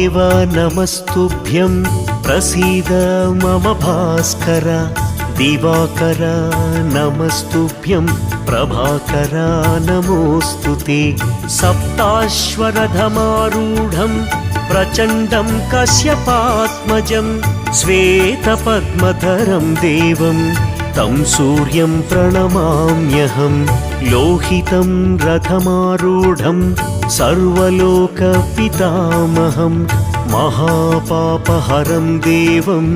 देव नमस्तुभ्यं प्रसीद मम भास्कर दिवाकर नमस्तुभ्यं प्रभाकर नमोऽस्तुते सप्ताश्वरथमारूढं प्रचण्डं कश्यपात्मजं श्वेतपद्मधरं देवं तं सूर्यं प्रणमाम्यहं लोहितं रथमारूढं सर्वलोकपितामहं महापापहरं देवं